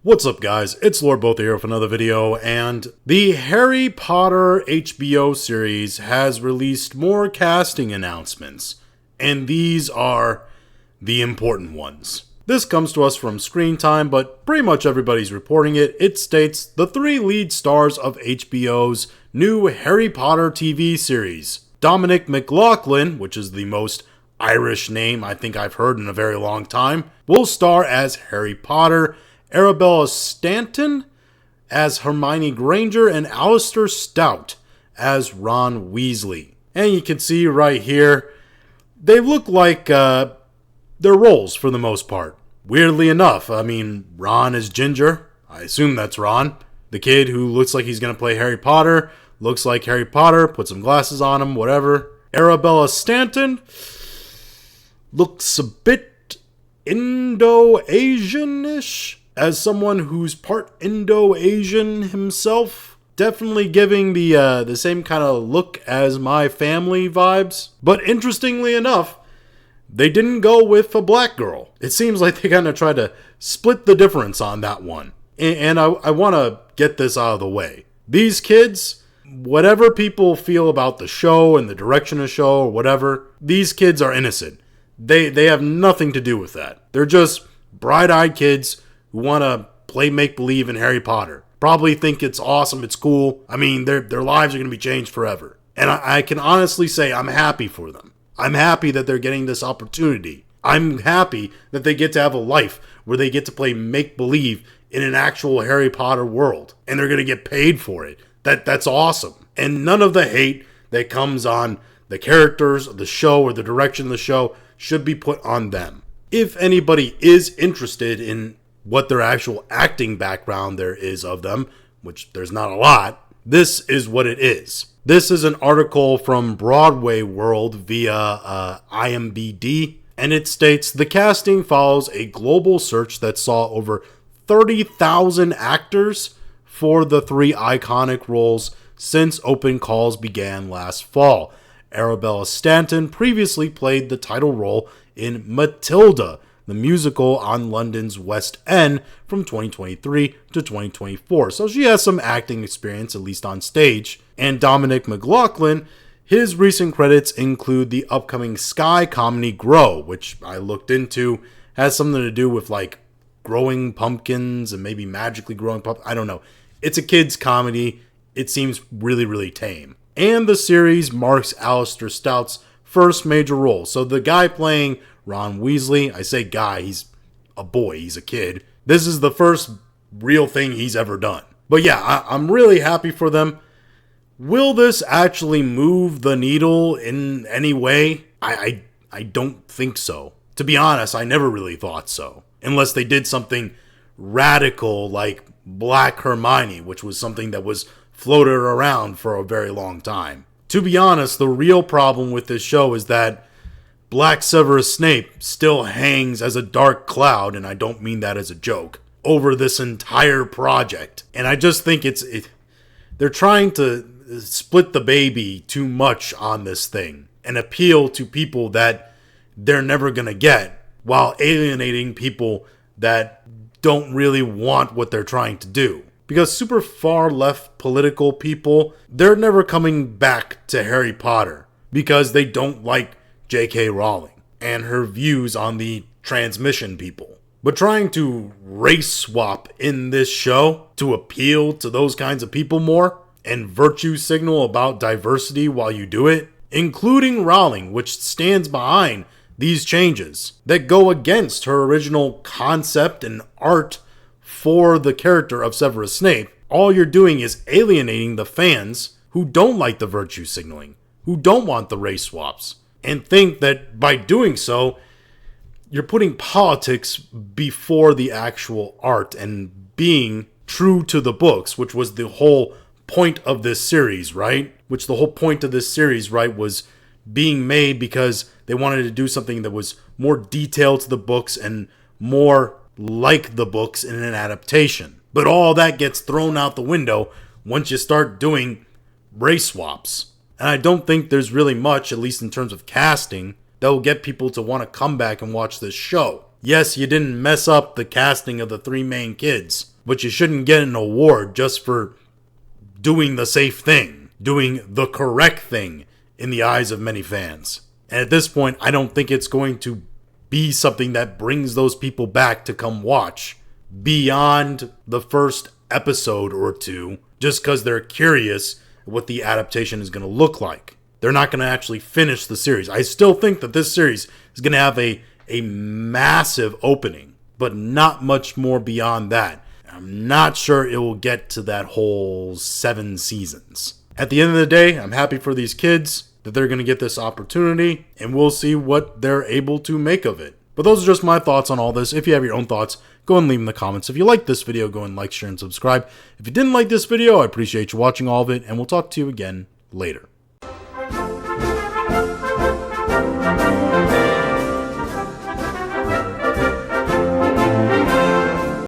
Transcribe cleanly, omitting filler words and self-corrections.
What's up, guys? It's Lord Both here with another video, and the Harry Potter HBO series has released more casting announcements, and these are the important ones. This comes to us from Screen Time, but pretty much everybody's reporting it. It states the three lead stars of HBO's new Harry Potter TV series. Dominic McLaughlin, which is the most Irish name I think I've heard in a very long time, will star as Harry Potter, Arabella Stanton as Hermione Granger, and Alistair Stout as Ron Weasley. And you can see right here, they look like their roles for the most part. Weirdly enough, Ron is Ginger. I assume that's Ron. The kid who looks like he's going to play Harry Potter looks like Harry Potter, put some glasses on him, whatever. Arabella Stanton looks a bit Indo-Asian-ish. As someone who's part Indo-Asian himself, definitely giving the same kind of look as my family vibes. But interestingly enough, they didn't go with a black girl. It seems like they kind of tried to split the difference on that one. And I want to get this out of the way. These kids, whatever people feel about the show and the direction of the show or whatever, these kids are innocent. They have nothing to do with that. They're just bright-eyed kids who want to play make-believe in Harry Potter. Probably think it's awesome, it's cool. Their lives are going to be changed forever. And I can honestly say I'm happy for them. I'm happy that they're getting this opportunity. I'm happy that they get to have a life where they get to play make-believe in an actual Harry Potter world. And they're going to get paid for it. That's awesome. And none of the hate that comes on the characters of the show or the direction of the show should be put on them. If anybody is interested in what their actual acting background there is of them, which there's not a lot, this is what it is. This is an article from Broadway World via IMDb, and it states the casting follows a global search that saw over 30,000 actors for the three iconic roles since open calls began last fall. Arabella Stanton previously played the title role in Matilda, the musical on London's West End from 2023 to 2024. So she has some acting experience, at least on stage. And Dominic McLaughlin, his recent credits include the upcoming Sky comedy Grow, which I looked into, has something to do with like growing pumpkins and maybe magically growing pumpkins. I don't know. It's a kid's comedy. It seems really, really tame. And the series marks Alistair Stout's first major role. So the guy playing Ron Weasley, I say guy, he's a boy, he's a kid. This is the first real thing he's ever done. But yeah, I'm really happy for them. Will this actually move the needle in any way? I don't think so. To be honest, I never really thought so. Unless they did something radical like Black Hermione, which was something that was floated around for a very long time. To be honest, the real problem with this show is that Black Severus Snape still hangs as a dark cloud, and I don't mean that as a joke, over this entire project. And I just think they're trying to split the baby too much on this thing and appeal to people that they're never going to get while alienating people that don't really want what they're trying to do. Because super far left political people, they're never coming back to Harry Potter because they don't like J.K. Rowling and her views on the transmission people. But trying to race swap in this show to appeal to those kinds of people more and virtue signal about diversity while you do it, including Rowling, which stands behind these changes that go against her original concept and art for the character of Severus Snape, all you're doing is alienating the fans who don't like the virtue signaling, who don't want the race swaps, and think that by doing so, you're putting politics before the actual art and being true to the books, which was the whole point of this series, right? Which the whole point of this series, right, was being made because they wanted to do something that was more detailed to the books and more like the books in an adaptation. But all that gets thrown out the window once you start doing race swaps. And I don't think there's really much, at least in terms of casting, that will get people to want to come back and watch this show. Yes, you didn't mess up the casting of the three main kids, but you shouldn't get an award just for doing the safe thing, doing the correct thing in the eyes of many fans. And at this point, I don't think it's going to be something that brings those people back to come watch beyond the first episode or two, just because they're curious what the adaptation is going to look like. They're not going to actually finish the series. I still think that this series is going to have a massive opening, but not much more beyond that. I'm not sure it will get to that whole 7 seasons. At the end of the day, I'm happy for these kids that they're going to get this opportunity, and we'll see what they're able to make of it. But those are just my thoughts on all this. If you have your own thoughts, go and leave them in the comments. If you liked this video, go and like, share, and subscribe. If you didn't like this video, I appreciate you watching all of it, and we'll talk to you again later.